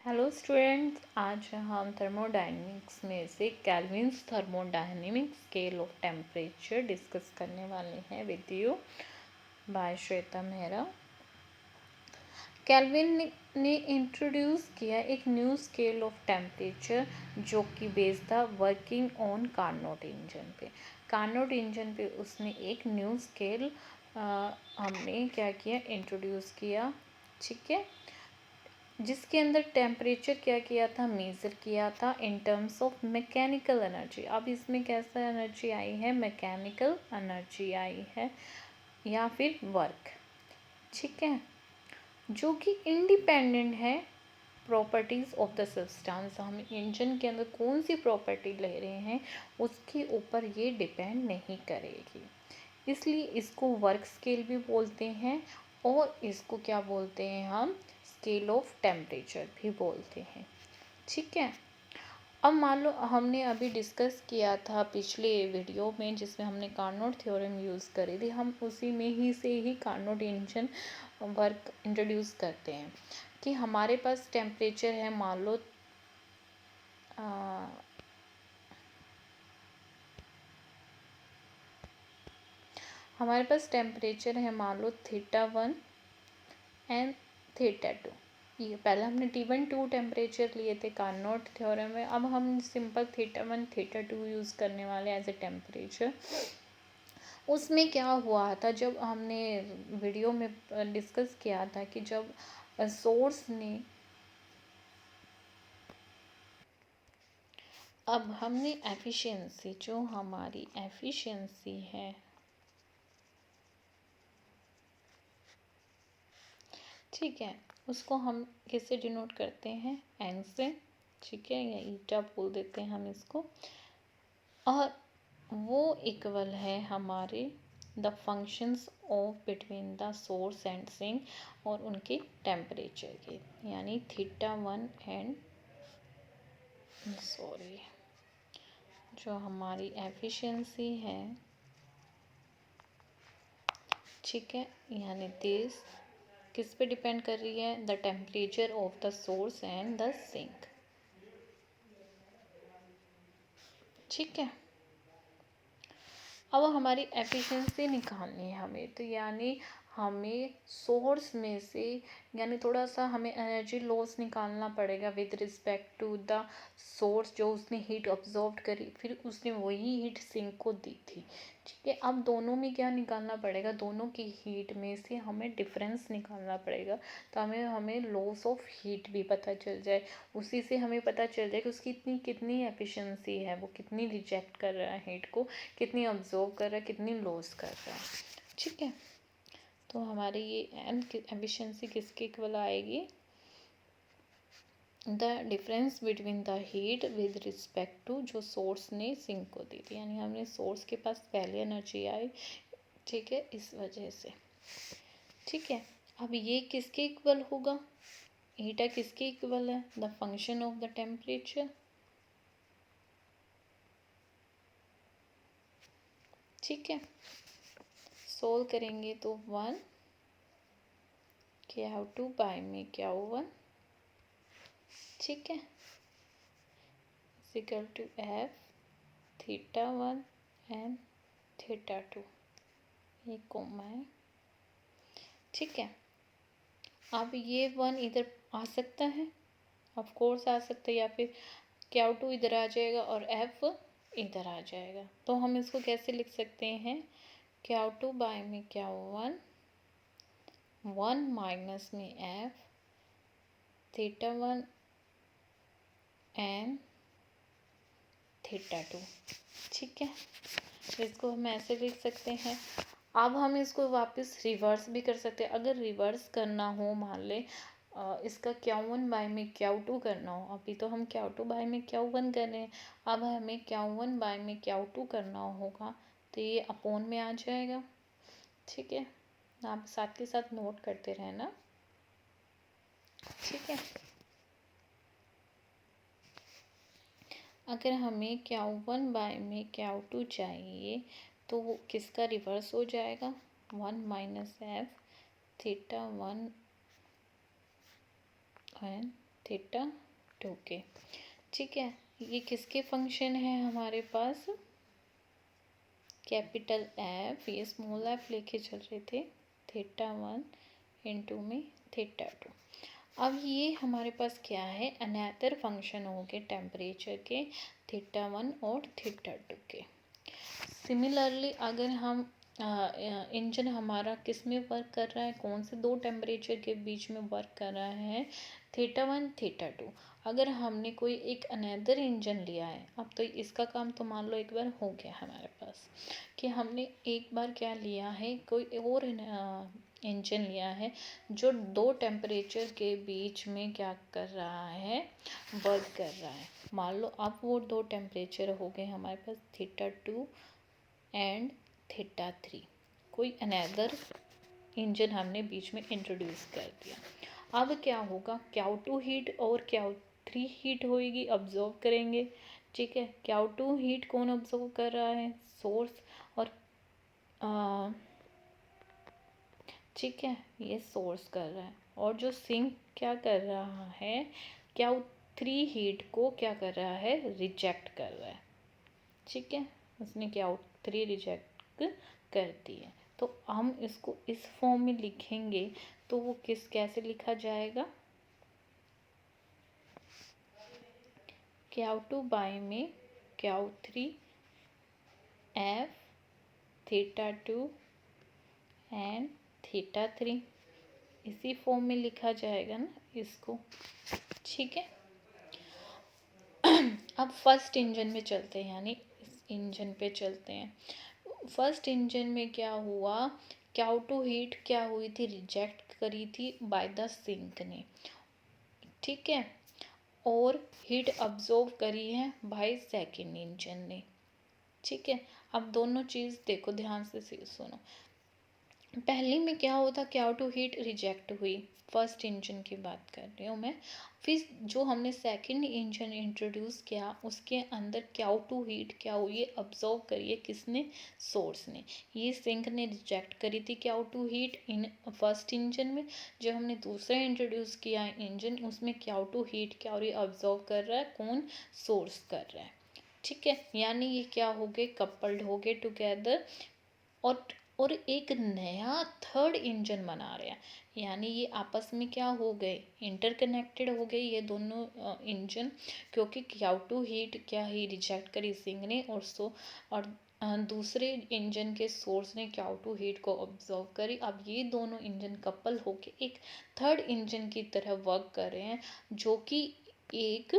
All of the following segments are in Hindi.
हेलो स्टूडेंट्स, आज हम थर्मोडायनेमिक्स में से Kelvin's thermodynamic scale of temperature discuss करने वाले हैं with you by Shweta Mehra. Kelvin ने इंट्रोड्यूस किया एक न्यू स्केल ऑफ टेम्परेचर जो कि बेस्ड था वर्किंग ऑन कार्नोट इंजन पे। कार्नोट इंजन पे उसने एक न्यू स्केल हमने क्या किया, इंट्रोड्यूस किया, ठीक है, जिसके अंदर टेम्परेचर क्या किया था, मेज़र किया था in terms of mechanical energy. अब इसमें कैसा एनर्जी आई है, मैकेनिकल एनर्जी आई है या फिर वर्क, ठीक है, जो कि इंडिपेंडेंट है प्रॉपर्टीज़ ऑफ द सब्सटेंस। हम इंजन के अंदर कौन सी प्रॉपर्टी ले रहे हैं उसके ऊपर ये डिपेंड नहीं करेगी, इसलिए इसको वर्क स्केल भी बोलते हैं और इसको क्या बोलते हैं, हम स्केल ऑफ टेम्परेचर भी बोलते हैं, ठीक है। अब मान लो हमने अभी डिस्कस किया था पिछले वीडियो में जिसमें हमने कार्नोट थ्योरम यूज़ करी थी, हम उसी में ही से ही कार्नोट इंजन वर्क इंट्रोड्यूस करते हैं कि हमारे पास टेम्परेचर है, मान लो हमारे पास टेम्परेचर है, मान लो θ1 एंड θ2। ये पहले हमने T1 2 टेम्परेचर लिए थे कार्नोट थ्योरम में, अब हम सिंपल θ1 θ2 यूज़ करने वाले एज ए टेम्परेचर। उसमें क्या हुआ था, जब हमने वीडियो में डिस्कस किया था कि जब सोर्स ने, अब हमने एफिशिएंसी, जो हमारी एफिशिएंसी है, ठीक है, उसको हम किससे डिनोट करते हैं, एन से, ठीक है, या ईटा बोल देते हैं हम इसको, और वो इक्वल है हमारे the functions of between the source and sink और उनके टेम्परेचर के, यानी θ1 एंड सॉरी जो हमारी एफिशिएंसी है, ठीक है, यानी दिस किस पे डिपेंड कर रही है, the temperature of the source and the sink, ठीक है। अब हमारी एफिशिएंसी निकालनी है हमें, तो यानी हमें सोर्स में से यानी थोड़ा सा हमें एनर्जी लॉस निकालना पड़ेगा with respect to the source, जो उसने हीट ऑब्जॉर्व करी फिर उसने वही हीट सिंक को दी थी, ठीक है। अब दोनों में क्या निकालना पड़ेगा, दोनों की हीट में से हमें डिफरेंस निकालना पड़ेगा, तो हमें लॉस ऑफ हीट भी पता चल जाए, उसी से हमें पता चल जाए कि उसकी इतनी कितनी एफिशिएंसी है, वो कितनी रिजेक्ट कर रहा है हीट को, कितनी ऑब्जॉर्व कर रहा है, कितनी लॉस कर रहा है, ठीक है। तो हमारी ये एन एफिशिएंसी किसके इक्वल आएगी, the difference between the heat with respect to जो सोर्स ने सिंक को दी थी, यानी हमने सोर्स के पास पहले एनर्जी आई, ठीक है, इस वजह से, ठीक है। अब ये किसके इक्वल होगा, ईटा किसके इक्वल है, the function of the temperature, ठीक है। सोल्व करेंगे तो 1 Q2 बाय में Q1, ठीक है, इक्वल टू F θ1 एंड θ2, ये कॉमा है, ठीक है। अब ये 1 इधर आ सकता है, ऑफ कोर्स आ सकता है, या फिर Q2 इधर आ जाएगा और F इधर आ जाएगा, तो हम इसको कैसे लिख सकते हैं, Q2 बाय में Q1, 1 माइनस में F θ1 एंड θ2, ठीक है। इसको हम ऐसे लिख सकते हैं। अब हम इसको वापस रिवर्स भी कर सकते हैं, अगर रिवर्स करना हो, मान ले इसका Q1 बाय में Q2 करना हो, अभी तो हम Q2 बाय में Q1 कर रहे हैं, अब हमें Q1 बाय में Q2 करना होगा, तो ये अपोन में आ जाएगा, ठीक है। आप साथ के साथ नोट करते रहना, ठीक है। अगर हमें Q1 बाय में Q2 चाहिए तो वो किसका रिवर्स हो जाएगा, 1 minus F θ1 and theta two के। ठीक है, ये किसके फंक्शन है हमारे पास, कैपिटल एफ, ये स्मॉल एफ लेके चल रहे थे, थीटा वन इंटू में थीटा टू। अब ये हमारे पास क्या है, अनदर फंक्शन हो गए टेम्परेचर के, थीटा वन और थीटा टू के। सिमिलरली अगर हम इंजन हमारा किस में वर्क कर रहा है, कौन से दो टेम्परेचर के बीच में वर्क कर रहा है, थीटा वन थीटा टू। अगर हमने कोई एक अनदर इंजन लिया है, अब तो इसका काम तो मान लो एक बार हो गया हमारे पास, कि हमने एक बार क्या लिया है, कोई और इंजन लिया है जो दो टेम्परेचर के बीच में क्या कर रहा है, वर्क कर रहा है। मान लो अब वो दो टेम्परेचर हो गए हमारे पास, theta two and theta three. कोई अनदर इंजन हमने बीच में इंट्रोड्यूस कर दिया। अब क्या होगा, क्याउ टू हीट और क्याउ थ्री हीट होएगी, ऑब्जर्व करेंगे। ठीक है, क्याउ टू हीट कौन ऑब्जर्व कर रहा है, सोर्स, और ठीक है ये सोर्स कर रहा है, और जो सिंक क्या कर रहा है, क्याउ थ्री हीट को क्या कर रहा है, रिजेक्ट कर रहा है। ठीक है, उसने क्याउ थ्री रिजेक्ट कर दी है। तो हम इसको इस फॉर्म में लिखेंगे तो वो कैसे लिखा जाएगा, क्याउ टू बाय में Q three F theta two and theta three, इसी फॉर्म में लिखा जाएगा ना इसको। ठीक है, अब फर्स्ट इंजन में चलते हैं, यानी इस इंजन पे चलते हैं। फर्स्ट इंजन में क्या हुआ, क्याउ टू हीट क्या हुई थी, रिजेक्ट करी थी बाय द सिंक ने। ठीक है, और हीट अब्जॉर्व करी है बाय सेकेंड इंजन ने। ठीक है, अब दोनों चीज़ देखो ध्यान से सुनो। पहले में क्या होता, क्याउ टू हीट रिजेक्ट हुई, फर्स्ट इंजन की बात कर रही हूँ मैं। फिर जो हमने सेकंड इंजन इंट्रोड्यूस किया उसके अंदर क्याउ टू हीट क्या हुई, अब्जॉर्व करिए किसने, सोर्स ने। ये सिंक ने रिजेक्ट करी थी Q two heat in first engine में। जो हमने दूसरा इंट्रोड्यूस किया इंजन, उसमें क्याउ टू हीट क्या हो रही है, अब्जॉर्व कर रहा है, कौन, सोर्स कर रहा है। ठीक है, यानी ये क्या हो गए, कपल्ड हो गए टुगेदर, और एक नया थर्ड इंजन बना रहे हैं। यानी ये आपस में क्या हो गए, इंटरकनेक्टेड हो गए ये दोनों इंजन, क्योंकि क्याउ टू हीट क्या ही रिजेक्ट करी सिंक ने, और दूसरे इंजन के सोर्स ने क्याउ टू हीट को ऑब्जर्व करी। अब ये दोनों इंजन कपल होके एक थर्ड इंजन की तरह वर्क कर रहे हैं, जो कि एक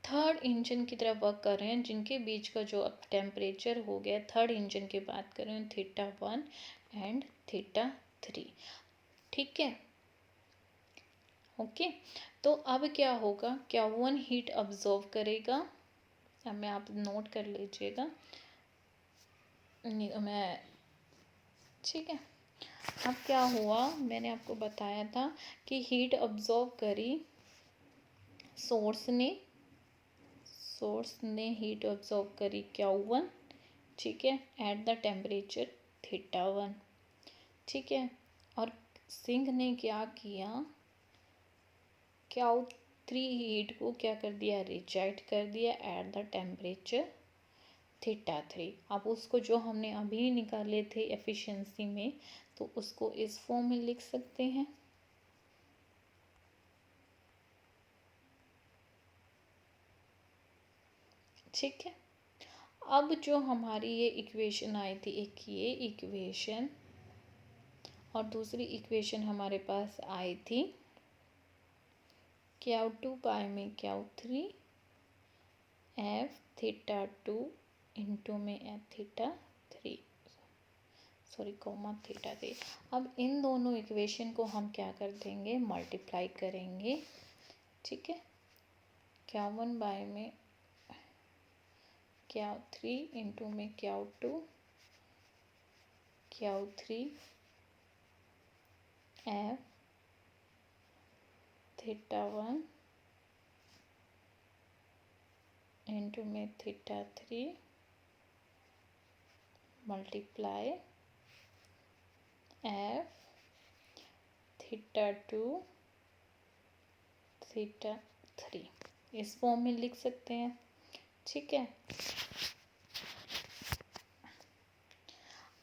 थर्ड इंजन की तरह वर्क कर रहे हैं, जिनके बीच का जो अब टेम्परेचर हो गया, थर्ड इंजन की बात कर रहे हैं, theta one and theta three. ठीक है, ओके। तो अब क्या होगा, क्या वन हीट अब्जॉर्व करेगा, अब मैं आप नोट कर लीजिएगा मैं। ठीक है, अब क्या हुआ, मैंने आपको बताया था कि हीट अब्जॉर्व करी सोर्स ने हीट ऑब्जॉर्व करी क्याउ वन, ठीक है, at the temperature theta one. ठीक है, और सिंक ने क्या किया, क्याउ थ्री हीट को क्या कर दिया, रिजेक्ट कर दिया at the temperature theta three. अब उसको जो हमने अभी निकाले थे एफिशिएंसी में, तो उसको इस फॉर्म में लिख सकते हैं। ठीक है, अब जो हमारी ये इक्वेशन आई थी, एक ये इक्वेशन और दूसरी इक्वेशन हमारे पास आई थी, क्याउ टू बाय में Q three F theta two into में F theta three, sorry comma theta three. अब इन दोनों इक्वेशन को हम क्या कर देंगे, मल्टीप्लाई करेंगे। ठीक है, क्याउ वन बाय में क्याउ थ्री इंटू में Q two Q three F theta one into में theta three multiply F theta two theta 3 इस फॉर्म में लिख सकते हैं। ठीक है,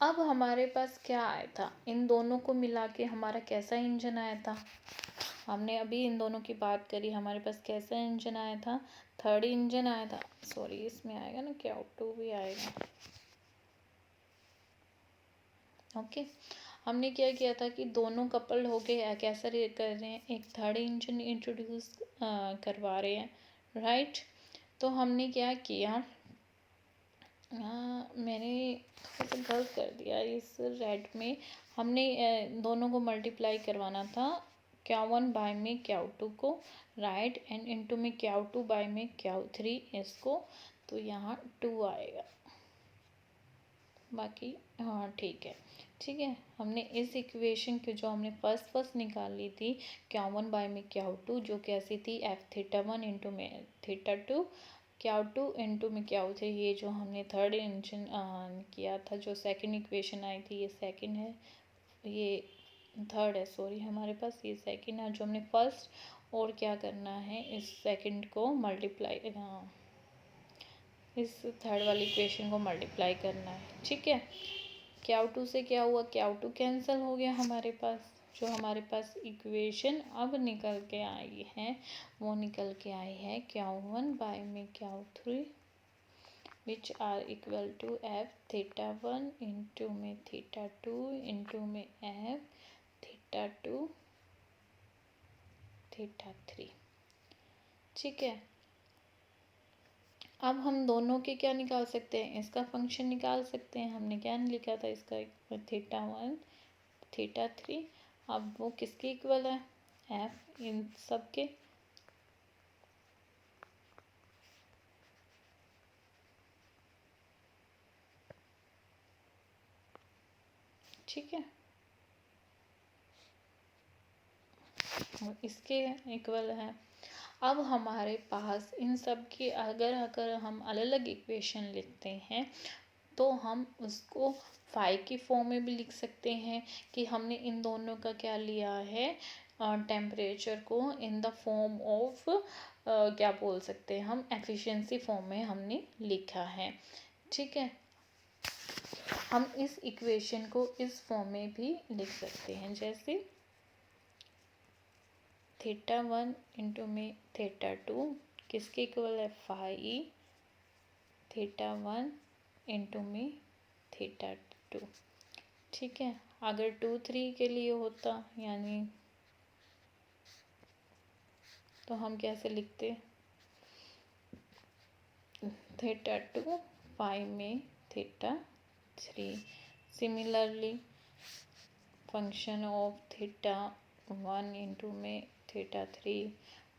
अब हमारे पास क्या आया था, इन दोनों को मिला के हमारा कैसा इंजन आया था, हमने अभी इन दोनों की बात करी, हमारे पास कैसा इंजन आया था, थर्ड इंजन आया था। सॉरी, इसमें आएगा ना क्या, टू भी आएगा। ओके, हमने क्या किया था कि दोनों कपल हो गए, कैसा कर रहे हैं, एक थर्ड इंजन इंट्रोड्यूस करवा रहे हैं, राइट। तो हमने क्या किया, मैंने थोड़ा सा गलत कर दिया इस रेड में, हमने दोनों को मल्टीप्लाई करवाना था, Q1 बाय में Q2 को, राइट, एंड इनटू में Q2 बाय में Q3 इसको, तो यहाँ 2 आएगा, बाकी हाँ ठीक है। ठीक है, हमने इस इक्वेशन की जो हमने फर्स्ट निकाली थी Q1 बाय में Q2, जो कैसी थी, F(θ1) इंटू में θ2, Q2 इंटू में Q3, ये जो हमने थर्ड इंजन किया था, जो सेकंड इक्वेशन आई थी, ये सेकंड है, ये थर्ड है, सॉरी हमारे पास ये सेकंड है, जो हमने फर्स्ट, और क्या करना है, इस सेकंड को मल्टीप्लाई, इस थर्ड वाली इक्वेशन को मल्टीप्लाई करना है। ठीक है, Q2 से क्या हुआ, Q2 कैंसिल हो गया हमारे पास, जो हमारे पास इक्वेशन अब निकल के आई है, वो निकल के आई है Q1 बाय में Q3 which are equal to F(θ1) into में θ2 इंटू में F(θ2) θ3। ठीक है, अब हम दोनों के क्या निकाल सकते हैं, इसका फंक्शन निकाल सकते हैं, हमने क्या लिखा था इसका, θ1 θ3, अब वो किसके इक्वल है, F इन सब के, ठीक है, वो इसके इक्वल है। अब हमारे पास इन सब की अगर हम अलग अलग इक्वेशन लिखते हैं, तो हम उसको फाई की फॉर्म में भी लिख सकते हैं, कि हमने इन दोनों का क्या लिया है, टेम्परेचर को इन द फॉर्म ऑफ क्या बोल सकते हैं हम, एफिशिएंसी फॉर्म में हमने लिखा है। ठीक है, हम इस इक्वेशन को इस फॉर्म में भी लिख सकते हैं, जैसे θ1 इंटू में θ2 किसके इक्वल है, फाई θ1 इंटू में θ2। ठीक है, अगर 2 3 के लिए होता यानी, तो हम कैसे लिखते, θ2 फाई में θ3, सिमिलरली फंक्शन ऑफ θ1 इंटू में θ3,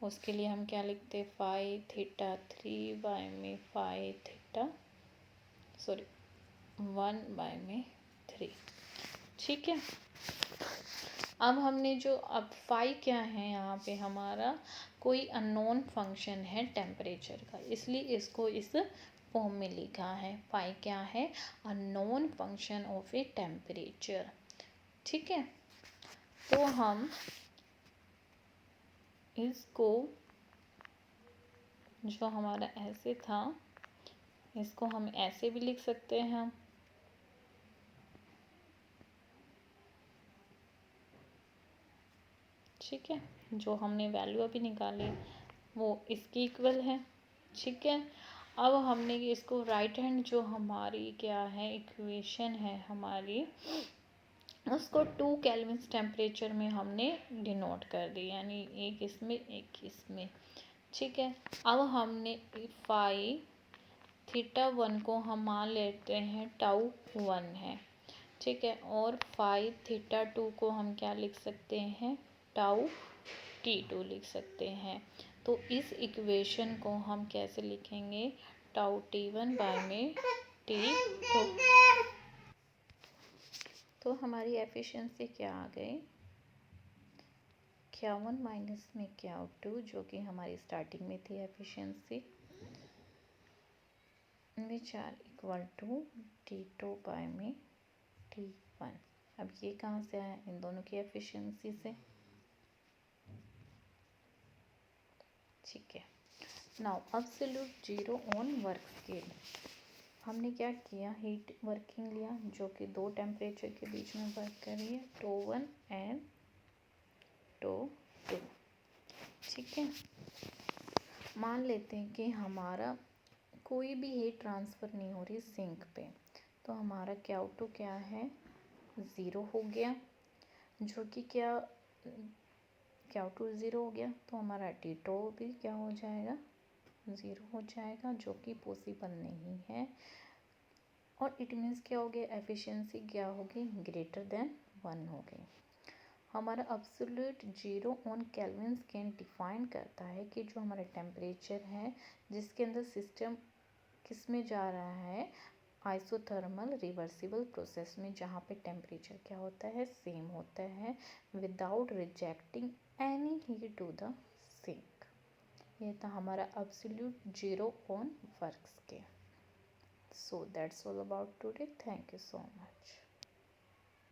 उसके लिए हम क्या लिखते, फाई θ3 बाय में फाई सॉरी 1 बाय में 3। ठीक है, अब हमने जो, अब फाई क्या है, यहाँ पे हमारा कोई अननोन फंक्शन है टेम्परेचर का, इसलिए इसको इस फॉर्म में लिखा है, फाई क्या है, unknown function of a temperature. ठीक है, तो हम इसको, जो हमारा ऐसे था, इसको हम ऐसे भी लिख सकते हैं, ठीक है, जो हमने वैल्यू अभी निकाली वो इसकी इक्वल है। ठीक है, अब हमने इसको राइट हैंड जो हमारी क्या है इक्वेशन है हमारी, उसको 2 केल्विन टेम्परेचर में हमने डिनोट कर दी, यानी एक इसमें एक इसमें। ठीक है, अब हमने फाई θ1 को हम मान लेते हैं τ1 है। ठीक है, और फाई θ2 को हम क्या लिख सकते हैं, τt2 लिख सकते हैं। तो इस इक्वेशन को हम कैसे लिखेंगे, τt1 बाय में t2। तो हमारी एफिशिएंसी क्या आ गई, Q1 माइनस में Q2, जो कि हमारी स्टार्टिंग में थी efficiency, which are equal to t2 by में t1। अब ये कहाँ से आया, इन दोनों की एफिशिएंसी से। ठीक है। Now absolute zero on work scale. हमने क्या किया, हीट वर्किंग लिया जो कि दो टेम्परेचर के बीच में वर्क कर रही है, टो 1 एंड टो 2। ठीक है। मान लेते हैं कि हमारा कोई भी हीट ट्रांसफ़र नहीं हो रही सिंक पे, तो हमारा Q2 क्या है, 0 हो गया, जो कि क्या Q2 0 हो गया तो हमारा T2 भी क्या हो जाएगा, 0 हो जाएगा, जो कि पॉसिबल नहीं है। और इट मीन्स क्या हो गया, एफिशिएंसी क्या होगी, ग्रेटर देन 1 हो गई। हमारा absolute zero on kelvin scale define करता है कि जो हमारा टेम्परेचर है जिसके अंदर सिस्टम किस में जा रहा है, आइसोथर्मल रिवर्सिबल प्रोसेस में, जहाँ पे टेम्परेचर क्या होता है, सेम होता है, without rejecting any heat to the sink. ये था हमारा absolute zero on work scale. So that's all about today. Thank you so much.